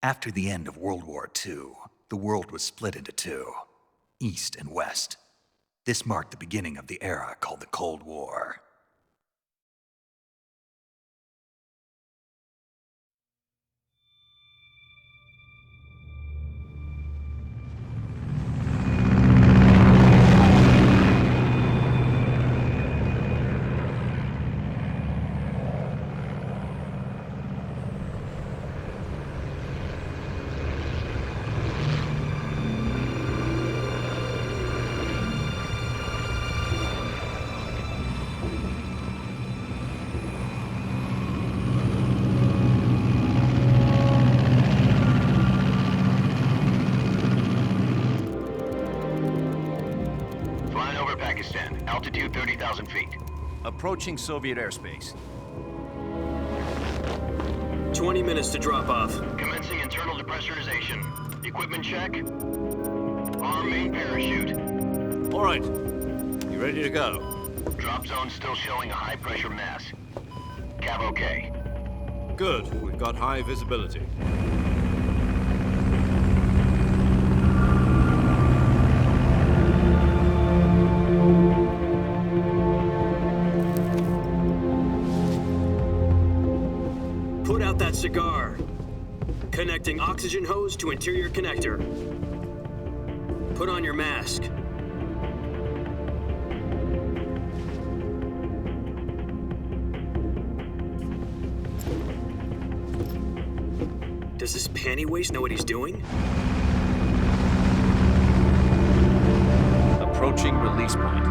After the end of World War II, the world was split into two, East and West. This marked the beginning of the era called the Cold War. Pakistan, altitude 30,000 feet. Approaching Soviet airspace. 20 minutes to drop off. Commencing internal depressurization. Equipment check. Arm main parachute. All right. You ready to go? Drop zone still showing a high pressure mass. Cav okay. Good. We've got high visibility. Put out that cigar. Connecting oxygen hose to interior connector. Put on your mask. Does this panty waste know what he's doing? Approaching release point.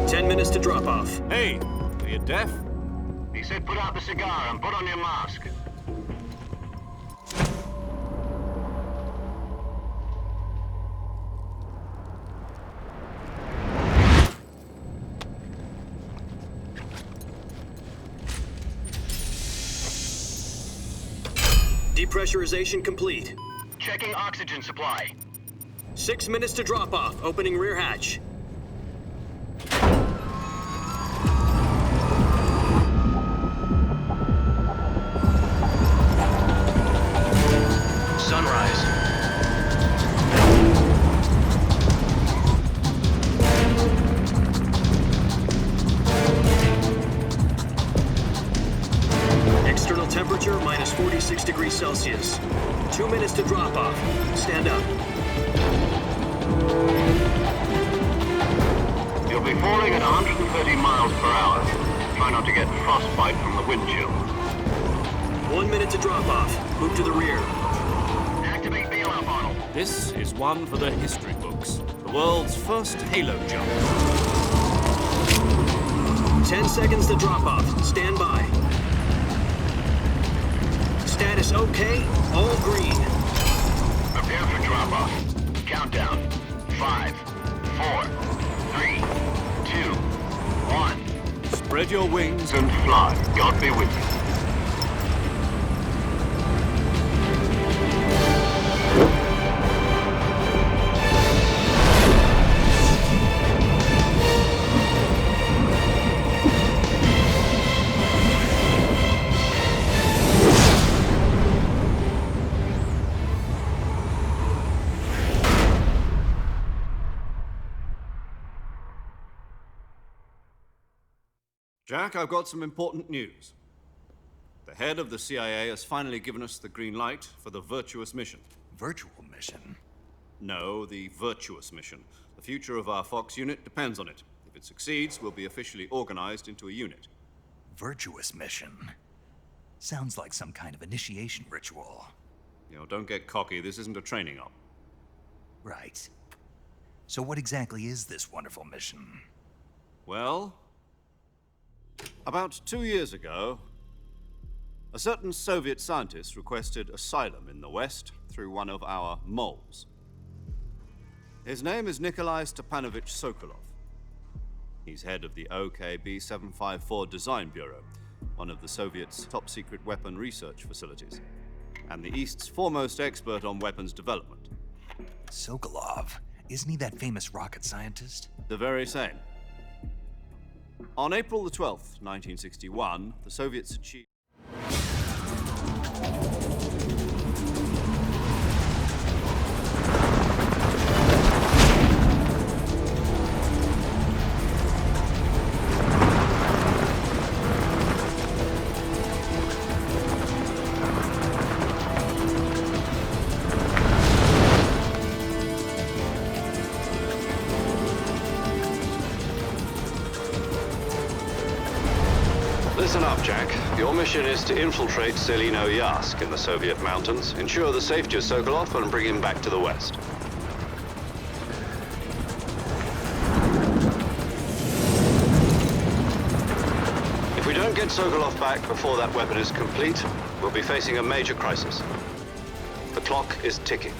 10 minutes to drop off. Hey, are you deaf? He said put out the cigar and put on your mask. Depressurization complete. Checking oxygen supply. 6 minutes to drop off. Opening rear hatch. Sunrise. External temperature minus 46 degrees Celsius. 2 minutes to drop off. Stand up. You'll be falling at 130 miles per hour. Try not to get frostbite from the wind chill. 1 minute to drop off. Move to the rear. Activate bailout model. This is one for the history books. The world's first halo jump. 10 seconds to drop off. Stand by. Status okay. All green. Prepare for drop-off. Countdown. 5, 4, 3, 2, 1. Spread your wings. And fly. God be with you. Jack, I've got some important news. The head of the CIA has finally given us the green light for the Virtuous mission. Virtual mission? No, the Virtuous mission. The future of our Fox unit depends on it. If it succeeds, we'll be officially organized into a unit. Virtuous mission? Sounds like some kind of initiation ritual. You know, don't get cocky. This isn't a training op. Right. So what exactly is this wonderful mission? Well, about 2 years ago, a certain Soviet scientist requested asylum in the West through one of our moles. His name is Nikolai Stepanovich Sokolov. He's head of the OKB-754 Design Bureau, one of the Soviets' top-secret weapon research facilities, and the East's foremost expert on weapons development. Sokolov? Isn't he that famous rocket scientist? The very same. On April the 12th, 1961, the Soviets achieved... Listen up, Jack. Your mission is to infiltrate Selino Yask in the Soviet mountains, ensure the safety of Sokolov, and bring him back to the West. If we don't get Sokolov back before that weapon is complete, we'll be facing a major crisis. The clock is ticking.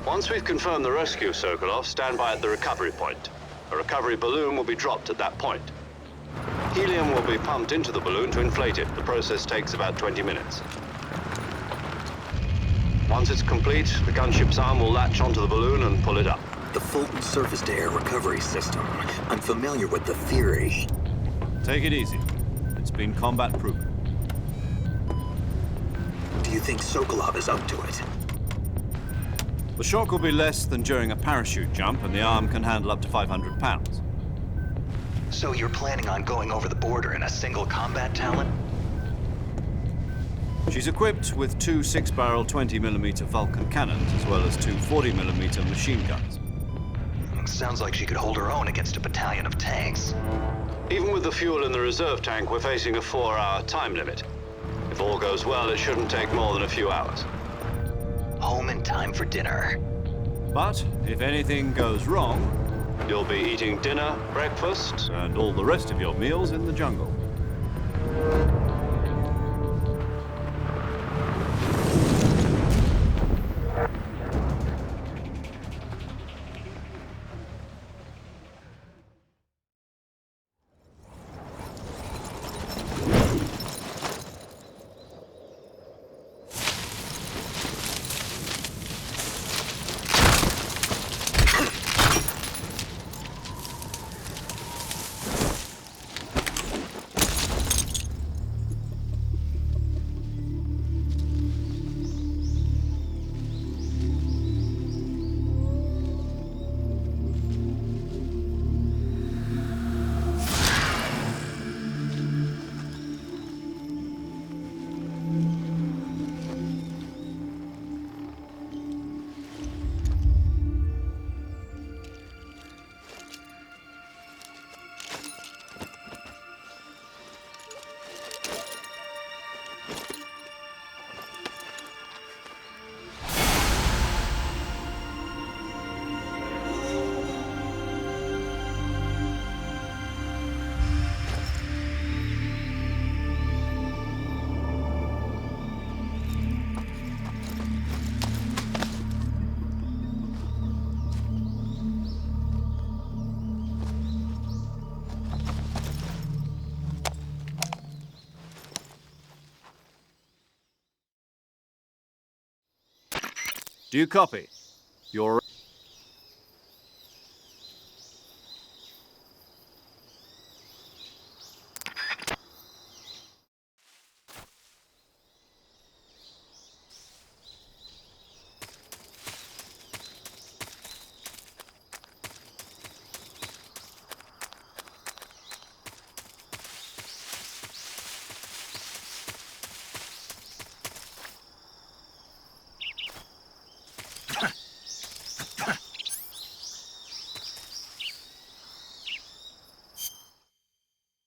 Once we've confirmed the rescue of Sokolov, stand by at the recovery point. A recovery balloon will be dropped at that point. Helium will be pumped into the balloon to inflate it. The process takes about 20 minutes. Once it's complete, the gunship's arm will latch onto the balloon and pull it up. The Fulton surface-to-air recovery system. I'm familiar with the theory. Take it easy. It's been combat-proven. Do you think Sokolov is up to it? The shock will be less than during a parachute jump, and the arm can handle up to 500 pounds. So you're planning on going over the border in a single combat Talon? She's equipped with two 6-barrel 20mm Vulcan cannons, as well as two 40mm machine guns. Sounds like she could hold her own against a battalion of tanks. Even with the fuel in the reserve tank, we're facing a 4-hour time limit. If all goes well, it shouldn't take more than a few hours. Home in time for dinner. But if anything goes wrong, you'll be eating dinner, breakfast, and all the rest of your meals in the jungle. Do you copy? You're